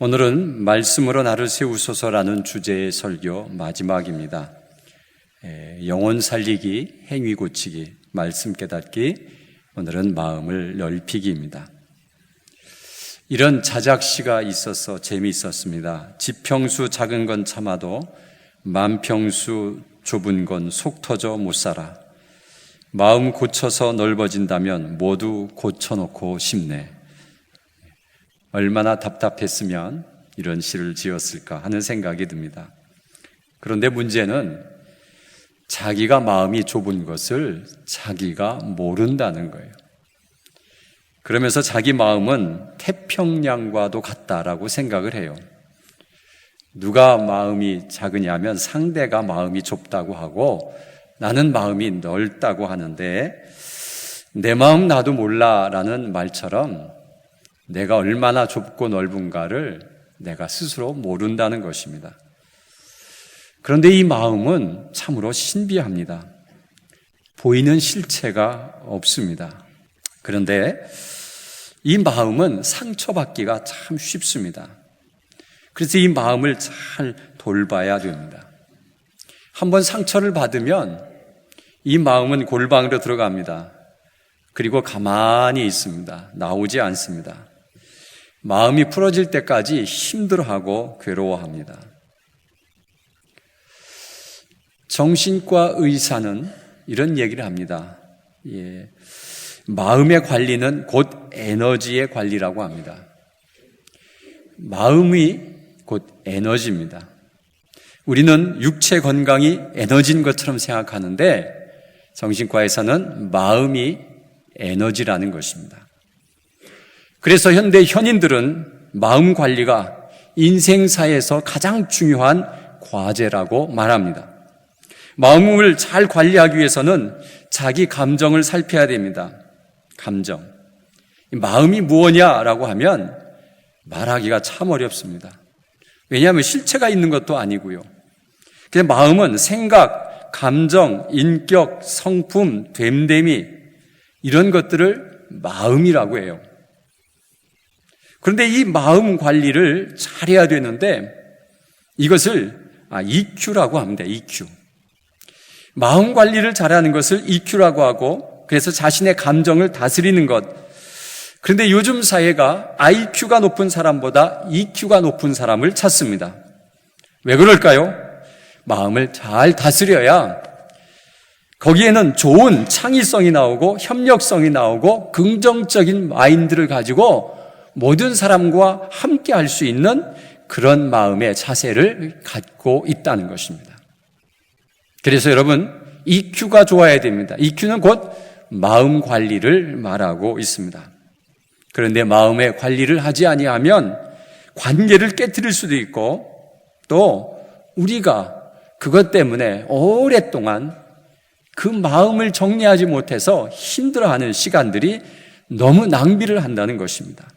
오늘은 말씀으로 나를 세우소서라는 주제의 설교 마지막입니다. 영혼 살리기, 행위 고치기, 말씀 깨닫기, 오늘은 마음을 넓히기입니다. 이런 자작시가 있어서 재미있었습니다. 지평수 작은 건 참아도 만평수 좁은 건 속 터져 못 살아. 마음 고쳐서 넓어진다면 모두 고쳐놓고 싶네. 얼마나 답답했으면 이런 시를 지었을까 하는 생각이 듭니다. 그런데 문제는 자기가 마음이 좁은 것을 자기가 모른다는 거예요. 그러면서 자기 마음은 태평양과도 같다라고 생각을 해요. 누가 마음이 작으냐면 상대가 마음이 좁다고 하고 나는 마음이 넓다고 하는데 내 마음 나도 몰라라는 말처럼 내가 얼마나 좁고 넓은가를 내가 스스로 모른다는 것입니다. 그런데 이 마음은 참으로 신비합니다. 보이는 실체가 없습니다. 그런데 이 마음은 상처받기가 참 쉽습니다. 그래서 이 마음을 잘 돌봐야 됩니다. 한번 상처를 받으면 이 마음은 골방으로 들어갑니다. 그리고 가만히 있습니다. 나오지 않습니다. 마음이 풀어질 때까지 힘들어하고 괴로워합니다. 정신과 의사는 이런 얘기를 합니다. 마음의 관리는 곧 에너지의 관리라고 합니다. 마음이 곧 에너지입니다. 우리는 육체 건강이 에너지인 것처럼 생각하는데 정신과에서는 마음이 에너지라는 것입니다. 그래서 현대 현인들은 마음 관리가 인생사에서 가장 중요한 과제라고 말합니다. 마음을 잘 관리하기 위해서는 자기 감정을 살펴야 됩니다. 감정. 마음이 무엇이냐라고 하면 말하기가 참 어렵습니다. 왜냐하면 실체가 있는 것도 아니고요. 그냥 마음은 생각, 감정, 인격, 성품, 됨됨이 이런 것들을 마음이라고 해요. 그런데 이 마음 관리를 잘해야 되는데 이것을 EQ라고 합니다. EQ. 마음 관리를 잘하는 것을 EQ라고 하고 그래서 자신의 감정을 다스리는 것. 그런데 요즘 사회가 IQ가 높은 사람보다 EQ가 높은 사람을 찾습니다. 왜 그럴까요? 마음을 잘 다스려야 거기에는 좋은 창의성이 나오고 협력성이 나오고 긍정적인 마인드를 가지고 모든 사람과 함께 할 수 있는 그런 마음의 자세를 갖고 있다는 것입니다. 그래서 여러분 EQ가 좋아야 됩니다. EQ는 곧 마음 관리를 말하고 있습니다. 그런데 마음의 관리를 하지 아니하면 관계를 깨트릴 수도 있고 또 우리가 그것 때문에 오랫동안 그 마음을 정리하지 못해서 힘들어하는 시간들이 너무 낭비를 한다는 것입니다.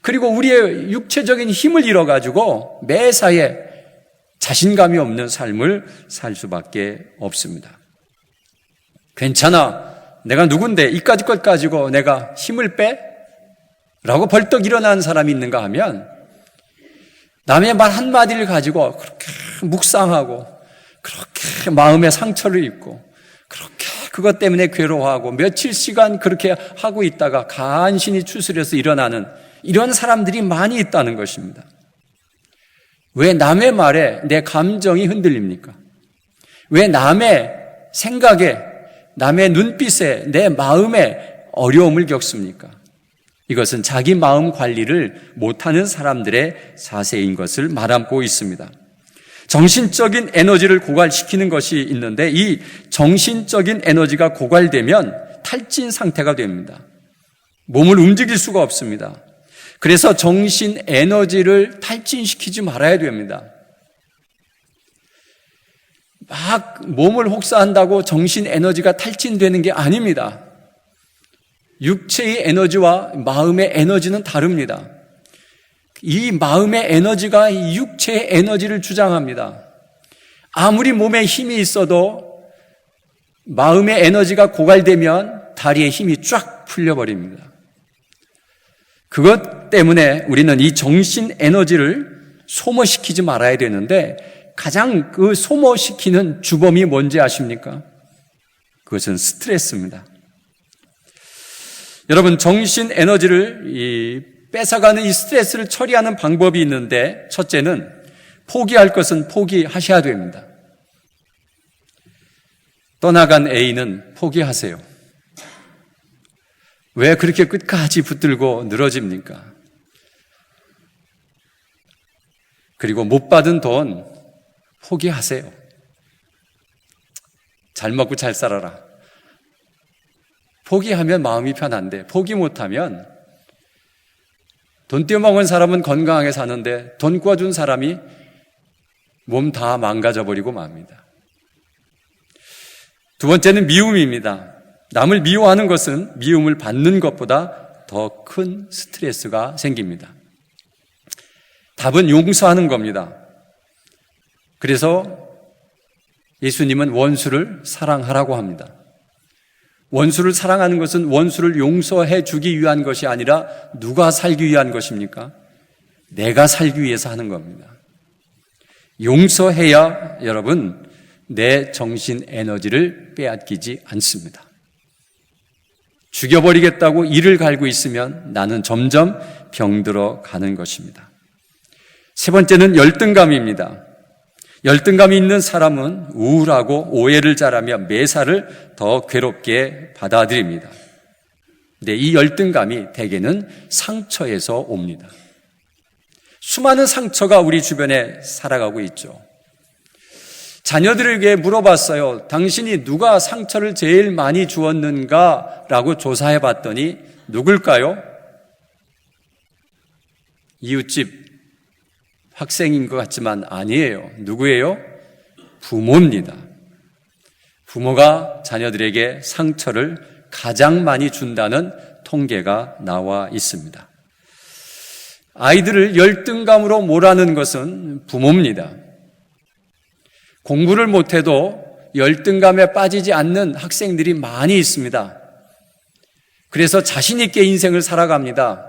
그리고 우리의 육체적인 힘을 잃어가지고 매사에 자신감이 없는 삶을 살 수밖에 없습니다. 괜찮아. 내가 누군데 이까짓 것 가지고 내가 힘을 빼? 라고 벌떡 일어나는 사람이 있는가 하면 남의 말 한마디를 가지고 그렇게 묵상하고 그렇게 마음의 상처를 입고 그렇게 그것 때문에 괴로워하고 며칠 시간 그렇게 하고 있다가 간신히 추스려서 일어나는 이런 사람들이 많이 있다는 것입니다. 왜 남의 말에 내 감정이 흔들립니까? 왜 남의 생각에, 남의 눈빛에, 내 마음에 어려움을 겪습니까? 이것은 자기 마음 관리를 못하는 사람들의 자세인 것을 말하고 있습니다. 정신적인 에너지를 고갈시키는 것이 있는데 이 정신적인 에너지가 고갈되면 탈진 상태가 됩니다. 몸을 움직일 수가 없습니다. 그래서 정신 에너지를 탈진시키지 말아야 됩니다. 막 몸을 혹사한다고 정신 에너지가 탈진되는 게 아닙니다. 육체의 에너지와 마음의 에너지는 다릅니다. 이 마음의 에너지가 육체의 에너지를 주장합니다. 아무리 몸에 힘이 있어도 마음의 에너지가 고갈되면 다리에 힘이 쫙 풀려버립니다. 그것 때문에 우리는 이 정신 에너지를 소모시키지 말아야 되는데 가장 그 소모시키는 주범이 뭔지 아십니까? 그것은 스트레스입니다. 여러분, 정신 에너지를 뺏어가는 이 스트레스를 처리하는 방법이 있는데 첫째는 포기할 것은 포기하셔야 됩니다. 떠나간 A는 포기하세요. 왜 그렇게 끝까지 붙들고 늘어집니까? 그리고 못 받은 돈 포기하세요. 잘 먹고 잘 살아라. 포기하면 마음이 편한데 포기 못하면 돈 떼어먹은 사람은 건강하게 사는데 돈 구워준 사람이 몸 다 망가져버리고 맙니다. 두 번째는 미움입니다. 남을 미워하는 것은 미움을 받는 것보다 더 큰 스트레스가 생깁니다. 답은 용서하는 겁니다. 그래서 예수님은 원수를 사랑하라고 합니다. 원수를 사랑하는 것은 원수를 용서해 주기 위한 것이 아니라 누가 살기 위한 것입니까? 내가 살기 위해서 하는 겁니다. 용서해야 여러분 내 정신 에너지를 빼앗기지 않습니다. 죽여버리겠다고 이를 갈고 있으면 나는 점점 병들어 가는 것입니다. 세 번째는 열등감입니다. 열등감이 있는 사람은 우울하고 오해를 잘하며 매사를 더 괴롭게 받아들입니다. 근데 이 열등감이 대개는 상처에서 옵니다. 수많은 상처가 우리 주변에 살아가고 있죠. 자녀들에게 물어봤어요. 당신이 누가 상처를 제일 많이 주었는가? 라고 조사해 봤더니 누굴까요? 이웃집 학생인 것 같지만 아니에요. 누구예요? 부모입니다. 부모가 자녀들에게 상처를 가장 많이 준다는 통계가 나와 있습니다. 아이들을 열등감으로 몰아넣는 것은 부모입니다. 공부를 못해도 열등감에 빠지지 않는 학생들이 많이 있습니다. 그래서 자신 있게 인생을 살아갑니다.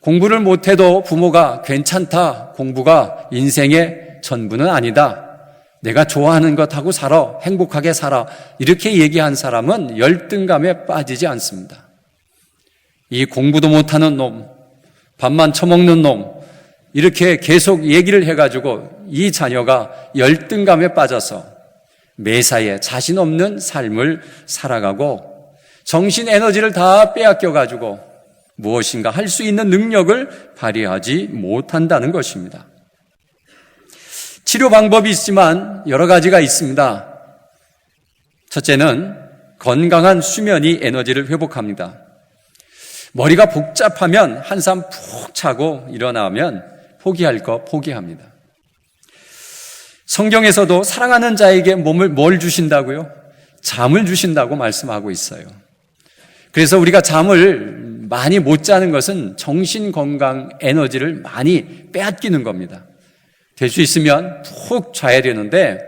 공부를 못해도 부모가 괜찮다, 공부가 인생의 전부는 아니다, 내가 좋아하는 것 하고 살아, 행복하게 살아, 이렇게 얘기한 사람은 열등감에 빠지지 않습니다. 이 공부도 못하는 놈, 밥만 처먹는 놈, 이렇게 계속 얘기를 해가지고 이 자녀가 열등감에 빠져서 매사에 자신 없는 삶을 살아가고 정신 에너지를 다 빼앗겨가지고 무엇인가 할 수 있는 능력을 발휘하지 못한다는 것입니다. 치료 방법이 있지만 여러 가지가 있습니다. 첫째는 건강한 수면이 에너지를 회복합니다. 머리가 복잡하면 한숨 푹 자고 일어나면 포기할 거 포기합니다. 성경에서도 사랑하는 자에게 뭘 주신다고요? 잠을 주신다고 말씀하고 있어요. 그래서 우리가 잠을 많이 못 자는 것은 정신 건강 에너지를 많이 빼앗기는 겁니다. 될 수 있으면 푹 자야 되는데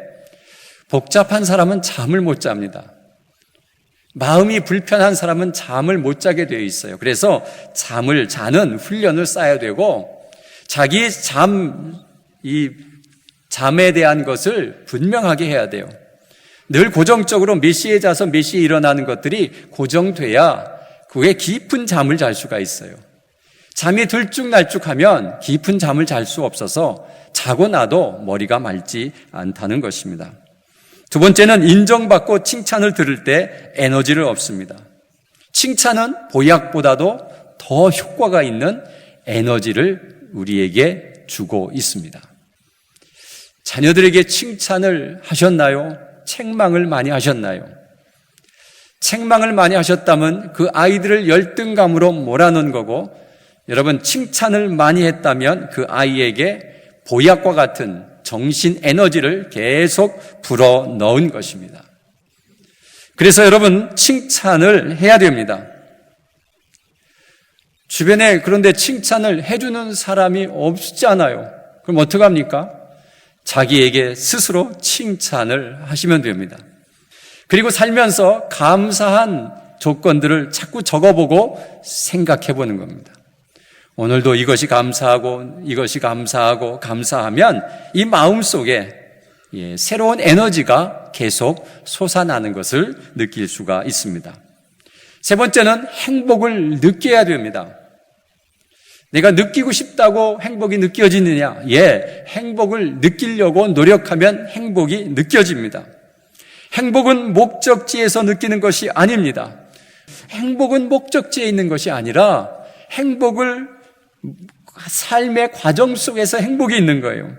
복잡한 사람은 잠을 못 잡니다. 마음이 불편한 사람은 잠을 못 자게 되어 있어요. 그래서 잠을 자는 훈련을 쌓아야 되고 자기의 잠에 대한 것을 분명하게 해야 돼요. 늘 고정적으로 몇 시에 자서 몇 시에 일어나는 것들이 고정돼야 그게 깊은 잠을 잘 수가 있어요. 잠이 들쭉날쭉하면 깊은 잠을 잘 수 없어서 자고 나도 머리가 맑지 않다는 것입니다. 두 번째는 인정받고 칭찬을 들을 때 에너지를 얻습니다. 칭찬은 보약보다도 더 효과가 있는 에너지를 우리에게 주고 있습니다. 자녀들에게 칭찬을 하셨나요? 책망을 많이 하셨나요? 책망을 많이 하셨다면 그 아이들을 열등감으로 몰아넣은 거고, 여러분 칭찬을 많이 했다면 그 아이에게 보약과 같은 정신 에너지를 계속 불어 넣은 것입니다. 그래서 여러분 칭찬을 해야 됩니다. 주변에 그런데 칭찬을 해주는 사람이 없잖아요. 그럼 어떡합니까? 자기에게 스스로 칭찬을 하시면 됩니다. 그리고 살면서 감사한 조건들을 자꾸 적어보고 생각해보는 겁니다. 오늘도 이것이 감사하고 감사하면 이 마음속에 새로운 에너지가 계속 솟아나는 것을 느낄 수가 있습니다. 세 번째는 행복을 느껴야 됩니다. 내가 느끼고 싶다고 행복이 느껴지느냐? 행복을 느끼려고 노력하면 행복이 느껴집니다. 행복은 목적지에서 느끼는 것이 아닙니다. 행복은 목적지에 있는 것이 아니라 행복을 삶의 과정 속에서 행복이 있는 거예요.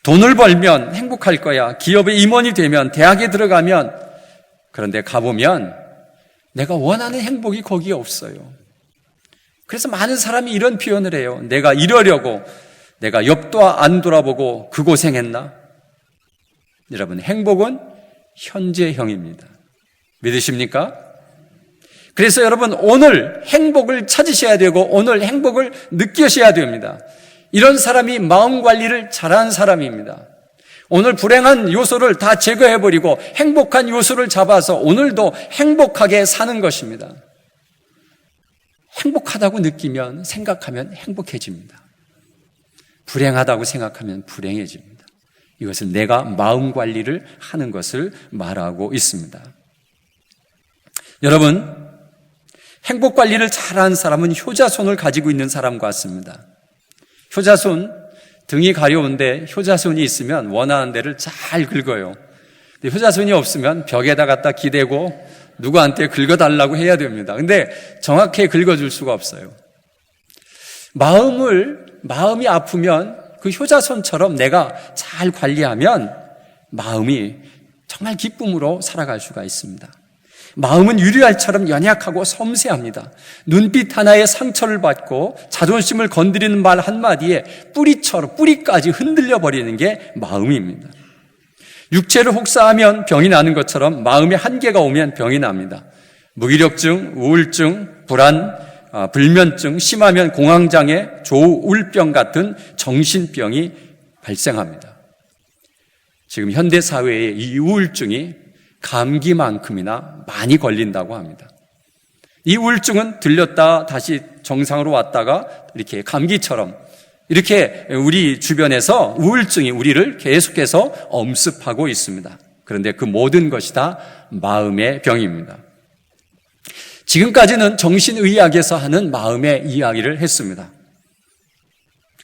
돈을 벌면 행복할 거야. 기업의 임원이 되면, 대학에 들어가면, 그런데 가보면 내가 원하는 행복이 거기에 없어요. 그래서 많은 사람이 이런 표현을 해요. 내가 이러려고 내가 옆도 안 돌아보고 그 고생했나? 여러분, 행복은 현재형입니다. 믿으십니까? 그래서 여러분, 오늘 행복을 찾으셔야 되고 오늘 행복을 느끼셔야 됩니다. 이런 사람이 마음 관리를 잘하는 사람입니다. 오늘 불행한 요소를 다 제거해버리고 행복한 요소를 잡아서 오늘도 행복하게 사는 것입니다. 행복하다고 느끼면, 생각하면 행복해집니다. 불행하다고 생각하면 불행해집니다. 이것은 내가 마음 관리를 하는 것을 말하고 있습니다. 여러분, 행복 관리를 잘하는 사람은 효자손을 가지고 있는 사람 같습니다. 효자손, 등이 가려운데 효자손이 있으면 원하는 데를 잘 긁어요. 근데 효자손이 없으면 벽에다 갖다 기대고 누구한테 긁어달라고 해야 됩니다. 근데 정확히 긁어줄 수가 없어요. 마음이 아프면 그 효자손처럼 내가 잘 관리하면 마음이 정말 기쁨으로 살아갈 수가 있습니다. 마음은 유리알처럼 연약하고 섬세합니다. 눈빛 하나에 상처를 받고 자존심을 건드리는 말 한마디에 뿌리까지 흔들려 버리는 게 마음입니다. 육체를 혹사하면 병이 나는 것처럼 마음의 한계가 오면 병이 납니다. 무기력증, 우울증, 불안, 불면증, 심하면 공황장애, 조울병 같은 정신병이 발생합니다. 지금 현대사회에 이 우울증이 감기만큼이나 많이 걸린다고 합니다. 이 우울증은 들렸다 다시 정상으로 왔다가 이렇게 감기처럼 이렇게 우리 주변에서 우울증이 우리를 계속해서 엄습하고 있습니다. 그런데 그 모든 것이 다 마음의 병입니다. 지금까지는 정신의학에서 하는 마음의 이야기를 했습니다.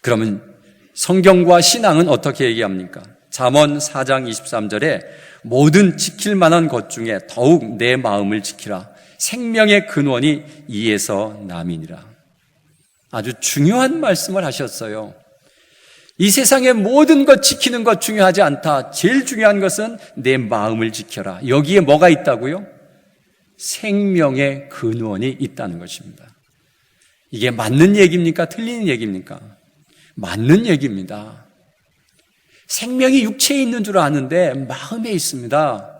그러면 성경과 신앙은 어떻게 얘기합니까? 잠언 4장 23절에 모든 지킬 만한 것 중에 더욱 내 마음을 지키라. 생명의 근원이 이에서 남이니라. 아주 중요한 말씀을 하셨어요. 이 세상의 모든 것 지키는 것 중요하지 않다. 제일 중요한 것은 내 마음을 지켜라. 여기에 뭐가 있다고요? 생명의 근원이 있다는 것입니다. 이게 맞는 얘기입니까? 틀리는 얘기입니까? 맞는 얘기입니다. 생명이 육체에 있는 줄 아는데 마음에 있습니다.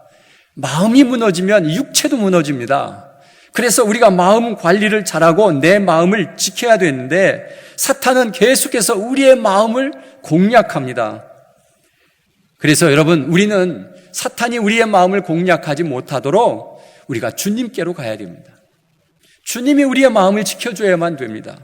마음이 무너지면 육체도 무너집니다. 그래서 우리가 마음 관리를 잘하고 내 마음을 지켜야 되는데 사탄은 계속해서 우리의 마음을 공략합니다. 그래서 여러분, 우리는 사탄이 우리의 마음을 공략하지 못하도록 우리가 주님께로 가야 됩니다. 주님이 우리의 마음을 지켜줘야만 됩니다.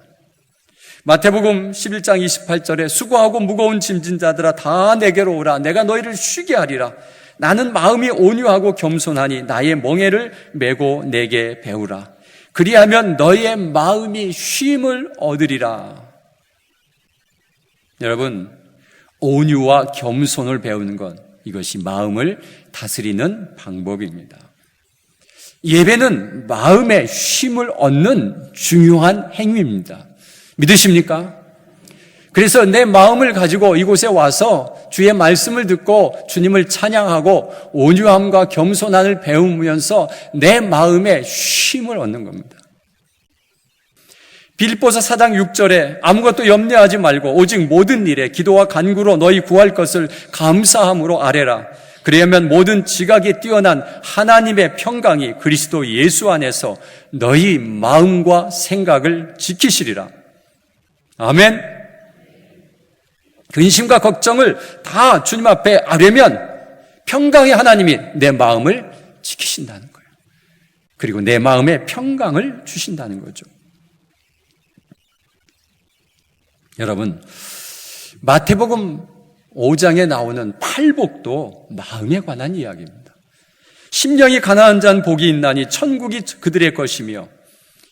마태복음 11장 28절에 수고하고 무거운 짐진 자들아 다 내게로 오라. 내가 너희를 쉬게 하리라. 나는 마음이 온유하고 겸손하니 나의 멍에를 메고 내게 배우라. 그리하면 너희의 마음이 쉼을 얻으리라. 여러분, 온유와 겸손을 배우는 것, 이것이 마음을 다스리는 방법입니다. 예배는 마음의 쉼을 얻는 중요한 행위입니다. 믿으십니까? 그래서 내 마음을 가지고 이곳에 와서 주의 말씀을 듣고 주님을 찬양하고 온유함과 겸손함을 배우면서 내 마음에 쉼을 얻는 겁니다. 빌립보서 4장 6절에 아무것도 염려하지 말고 오직 모든 일에 기도와 간구로 너희 구할 것을 감사함으로 아뢰라. 그리하면 모든 지각이 뛰어난 하나님의 평강이 그리스도 예수 안에서 너희 마음과 생각을 지키시리라. 아멘. 근심과 걱정을 다 주님 앞에 아뢰면 평강의 하나님이 내 마음을 지키신다는 거예요. 그리고 내 마음에 평강을 주신다는 거죠. 여러분, 마태복음 5장에 나오는 팔복도 마음에 관한 이야기입니다. 심령이 가난한 자는 복이 있나니 천국이 그들의 것이며,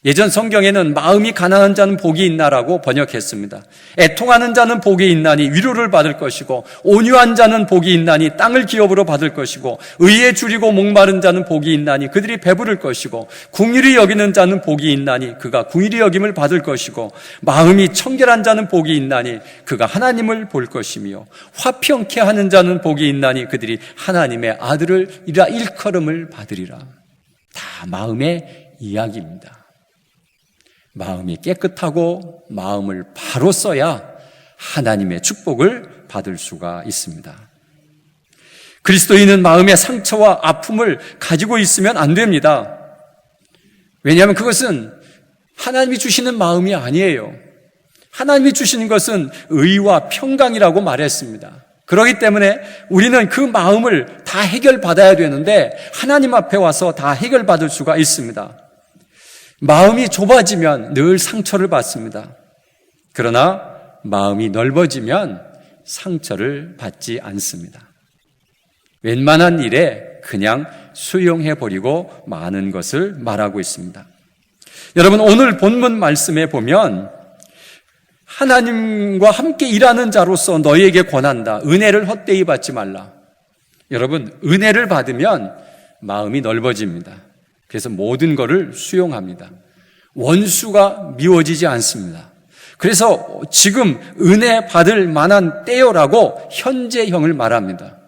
예전 성경에는 마음이 가난한 자는 복이 있나라고 번역했습니다. 애통하는 자는 복이 있나니 위로를 받을 것이고, 온유한 자는 복이 있나니 땅을 기업으로 받을 것이고, 의에 줄이고 목마른 자는 복이 있나니 그들이 배부를 것이고, 궁휼히 여기는 자는 복이 있나니 그가 궁휼히 여김을 받을 것이고, 마음이 청결한 자는 복이 있나니 그가 하나님을 볼 것이며, 화평케 하는 자는 복이 있나니 그들이 하나님의 아들이라 일컬음을 받으리라. 다 마음의 이야기입니다. 마음이 깨끗하고 마음을 바로 써야 하나님의 축복을 받을 수가 있습니다. 그리스도인은 마음의 상처와 아픔을 가지고 있으면 안 됩니다. 왜냐하면 그것은 하나님이 주시는 마음이 아니에요. 하나님이 주시는 것은 의와 평강이라고 말했습니다. 그렇기 때문에 우리는 그 마음을 다 해결받아야 되는데 하나님 앞에 와서 다 해결받을 수가 있습니다. 마음이 좁아지면 늘 상처를 받습니다. 그러나 마음이 넓어지면 상처를 받지 않습니다. 웬만한 일에 그냥 수용해버리고 많은 것을 말하고 있습니다. 여러분, 오늘 본문 말씀에 보면 하나님과 함께 일하는 자로서 너희에게 권한다. 은혜를 헛되이 받지 말라. 여러분, 은혜를 받으면 마음이 넓어집니다. 그래서 모든 것을 수용합니다. 원수가 미워지지 않습니다. 그래서 지금 은혜 받을 만한 때요라고 현재형을 말합니다.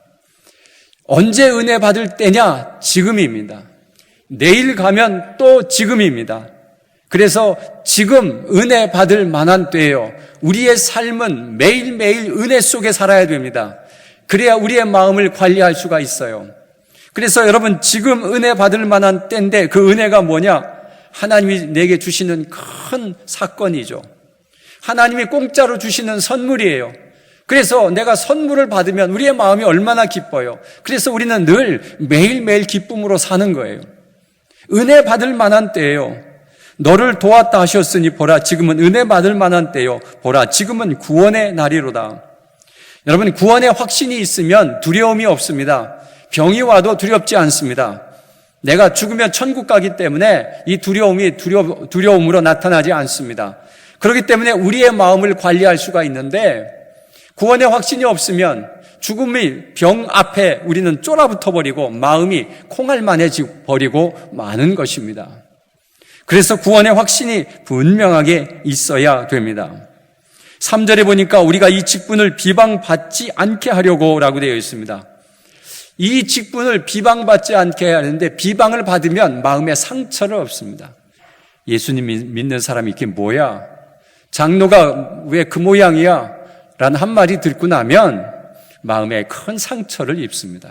언제 은혜 받을 때냐? 지금입니다. 내일 가면 또 지금입니다. 그래서 지금 은혜 받을 만한 때예요. 우리의 삶은 매일매일 은혜 속에 살아야 됩니다. 그래야 우리의 마음을 관리할 수가 있어요. 그래서 여러분, 지금 은혜 받을 만한 때인데 그 은혜가 뭐냐? 하나님이 내게 주시는 큰 사건이죠. 하나님이 공짜로 주시는 선물이에요. 그래서 내가 선물을 받으면 우리의 마음이 얼마나 기뻐요. 그래서 우리는 늘 매일매일 기쁨으로 사는 거예요. 은혜 받을 만한 때예요. 너를 도왔다 하셨으니 보라, 지금은 은혜 받을 만한 때요. 보라, 지금은 구원의 날이로다. 여러분, 구원의 확신이 있으면 두려움이 없습니다. 병이 와도 두렵지 않습니다. 내가 죽으면 천국 가기 때문에 이 두려움이 두려움으로 나타나지 않습니다. 그렇기 때문에 우리의 마음을 관리할 수가 있는데, 구원의 확신이 없으면 죽음의 병 앞에 우리는 쫄아붙어 버리고 마음이 콩알만해져 버리고 마는 것입니다. 그래서 구원의 확신이 분명하게 있어야 됩니다. 3절에 보니까 우리가 이 직분을 비방받지 않게 하려고 라고 되어 있습니다. 이 직분을 비방받지 않게 하는데, 비방을 받으면 마음에 상처를 얻습니다. 예수님 믿는 사람이 이게 뭐야? 장로가 왜 그 모양이야? 라는 한마디 듣고 나면 마음에 큰 상처를 입습니다.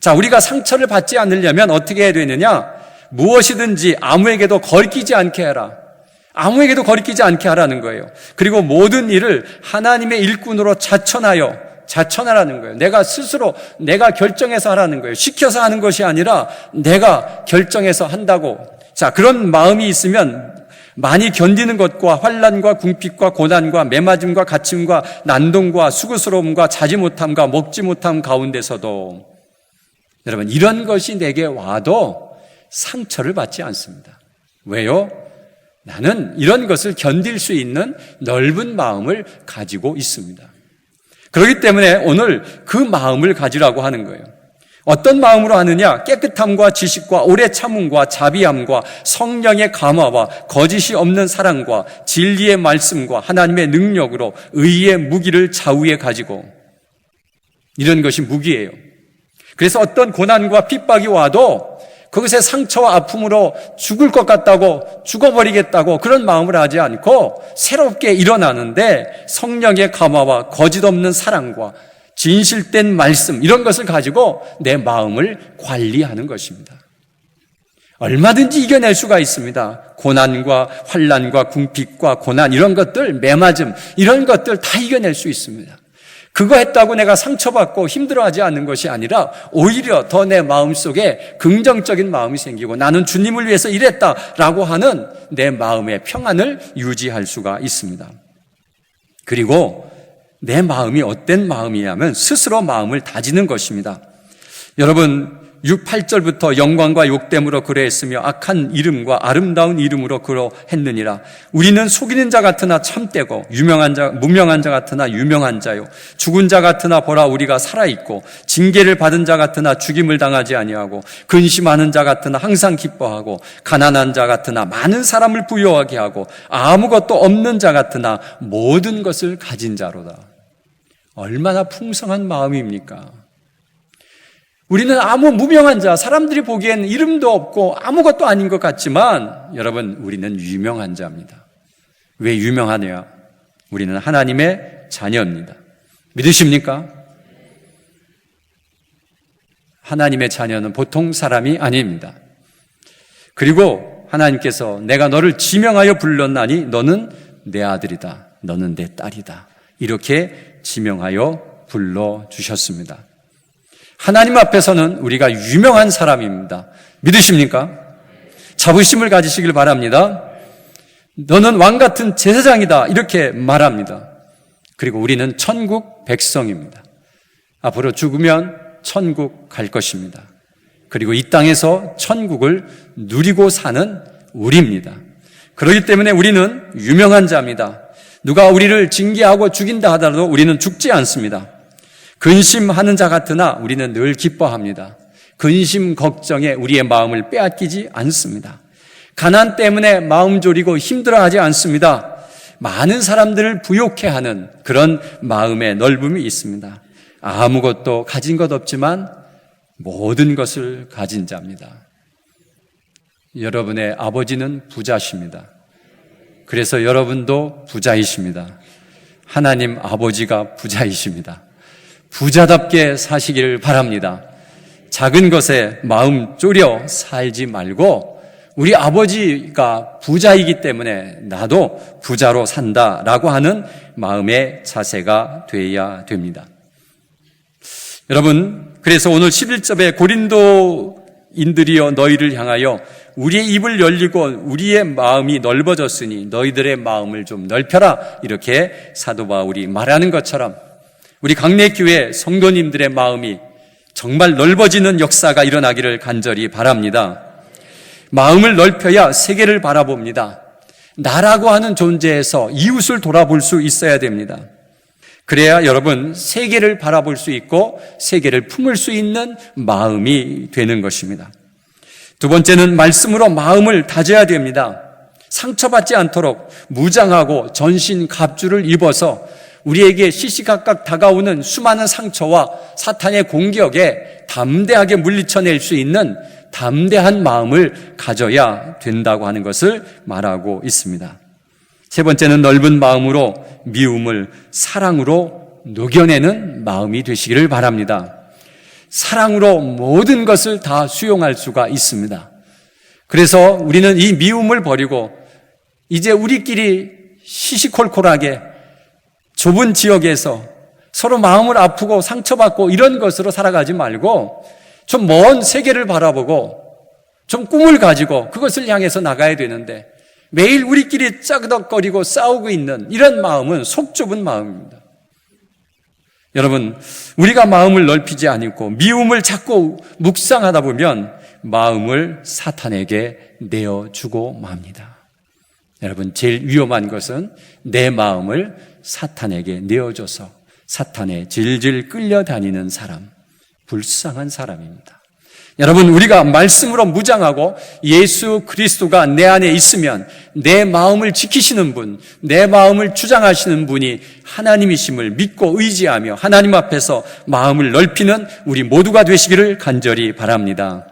자, 우리가 상처를 받지 않으려면 어떻게 해야 되느냐? 무엇이든지 아무에게도 거리끼지 않게 해라. 아무에게도 거리끼지 않게 하라는 거예요. 그리고 모든 일을 하나님의 일꾼으로 자천하라는 거예요. 내가 스스로 내가 결정해서 하라는 거예요. 시켜서 하는 것이 아니라 내가 결정해서 한다고. 자, 그런 마음이 있으면 많이 견디는 것과 환난과 궁핍과 고난과 매맞음과 갇힘과 난동과 수고스러움과 자지 못함과 먹지 못함 가운데서도 여러분, 이런 것이 내게 와도 상처를 받지 않습니다. 왜요? 나는 이런 것을 견딜 수 있는 넓은 마음을 가지고 있습니다. 그렇기 때문에 오늘 그 마음을 가지라고 하는 거예요. 어떤 마음으로 하느냐? 깨끗함과 지식과 오래 참음과 자비함과 성령의 감화와 거짓이 없는 사랑과 진리의 말씀과 하나님의 능력으로 의의 무기를 좌우에 가지고, 이런 것이 무기예요. 그래서 어떤 고난과 핍박이 와도 그것의 상처와 아픔으로 죽을 것 같다고, 죽어버리겠다고 그런 마음을 하지 않고 새롭게 일어나는데, 성령의 감화와 거짓 없는 사랑과 진실된 말씀, 이런 것을 가지고 내 마음을 관리하는 것입니다. 얼마든지 이겨낼 수가 있습니다. 고난과 환난과 궁핍과 고난, 이런 것들, 매맞음, 이런 것들 다 이겨낼 수 있습니다. 그거 했다고 내가 상처받고 힘들어하지 않는 것이 아니라 오히려 더 내 마음속에 긍정적인 마음이 생기고 나는 주님을 위해서 일했다라고 하는 내 마음의 평안을 유지할 수가 있습니다. 그리고 내 마음이 어떤 마음이냐면 스스로 마음을 다지는 것입니다. 여러분 6, 8절부터 영광과 욕됨으로 그러했으며 악한 이름과 아름다운 이름으로 그러했느니라. 우리는 속이는 자 같으나 참되고 무명한 자 같으나 유명한 자요. 죽은 자 같으나 보라 우리가 살아있고 징계를 받은 자 같으나 죽임을 당하지 아니하고 근심하는 자 같으나 항상 기뻐하고 가난한 자 같으나 많은 사람을 부유하게 하고 아무것도 없는 자 같으나 모든 것을 가진 자로다. 얼마나 풍성한 마음입니까? 우리는 아무 무명한 자, 사람들이 보기엔 이름도 없고 아무것도 아닌 것 같지만 여러분 우리는 유명한 자입니다. 왜 유명하냐? 우리는 하나님의 자녀입니다. 믿으십니까? 하나님의 자녀는 보통 사람이 아닙니다. 그리고 하나님께서 내가 너를 지명하여 불렀나니 너는 내 아들이다. 너는 내 딸이다. 이렇게 지명하여 불러주셨습니다. 하나님 앞에서는 우리가 유명한 사람입니다. 믿으십니까? 자부심을 가지시길 바랍니다. 너는 왕같은 제사장이다 이렇게 말합니다. 그리고 우리는 천국 백성입니다. 앞으로 죽으면 천국 갈 것입니다. 그리고 이 땅에서 천국을 누리고 사는 우리입니다. 그렇기 때문에 우리는 유명한 자입니다. 누가 우리를 징계하고 죽인다 하더라도 우리는 죽지 않습니다. 근심하는 자 같으나 우리는 늘 기뻐합니다. 근심 걱정에 우리의 마음을 빼앗기지 않습니다. 가난 때문에 마음 졸이고 힘들어하지 않습니다. 많은 사람들을 부욕해 하는 그런 마음의 넓음이 있습니다. 아무것도 가진 것 없지만 모든 것을 가진 자입니다. 여러분의 아버지는 부자십니다. 그래서 여러분도 부자이십니다. 하나님 아버지가 부자이십니다. 부자답게 사시기를 바랍니다. 작은 것에 마음 졸여 살지 말고 우리 아버지가 부자이기 때문에 나도 부자로 산다라고 하는 마음의 자세가 되어야 됩니다. 여러분, 그래서 오늘 11절에 고린도인들이여 너희를 향하여 우리의 입을 열리고 우리의 마음이 넓어졌으니 너희들의 마음을 좀 넓혀라 이렇게 사도 바울이 말하는 것처럼 우리 강내교회 성도님들의 마음이 정말 넓어지는 역사가 일어나기를 간절히 바랍니다. 마음을 넓혀야 세계를 바라봅니다. 나라고 하는 존재에서 이웃을 돌아볼 수 있어야 됩니다. 그래야 여러분 세계를 바라볼 수 있고 세계를 품을 수 있는 마음이 되는 것입니다. 두 번째는 말씀으로 마음을 다져야 됩니다. 상처받지 않도록 무장하고 전신 갑주를 입어서 우리에게 시시각각 다가오는 수많은 상처와 사탄의 공격에 담대하게 물리쳐낼 수 있는 담대한 마음을 가져야 된다고 하는 것을 말하고 있습니다. 세 번째는 넓은 마음으로 미움을 사랑으로 녹여내는 마음이 되시기를 바랍니다. 사랑으로 모든 것을 다 수용할 수가 있습니다. 그래서 우리는 이 미움을 버리고 이제 우리끼리 시시콜콜하게 좁은 지역에서 서로 마음을 아프고 상처받고 이런 것으로 살아가지 말고 좀 먼 세계를 바라보고 좀 꿈을 가지고 그것을 향해서 나가야 되는데 매일 우리끼리 짜그덕거리고 싸우고 있는 이런 마음은 속 좁은 마음입니다. 여러분, 우리가 마음을 넓히지 않고 미움을 자꾸 묵상하다 보면 마음을 사탄에게 내어주고 맙니다. 여러분, 제일 위험한 것은 내 마음을 사탄에게 내어줘서 사탄에 질질 끌려다니는 사람, 불쌍한 사람입니다. 여러분, 우리가 말씀으로 무장하고 예수 그리스도가 내 안에 있으면 내 마음을 지키시는 분, 내 마음을 주장하시는 분이 하나님이심을 믿고 의지하며 하나님 앞에서 마음을 넓히는 우리 모두가 되시기를 간절히 바랍니다.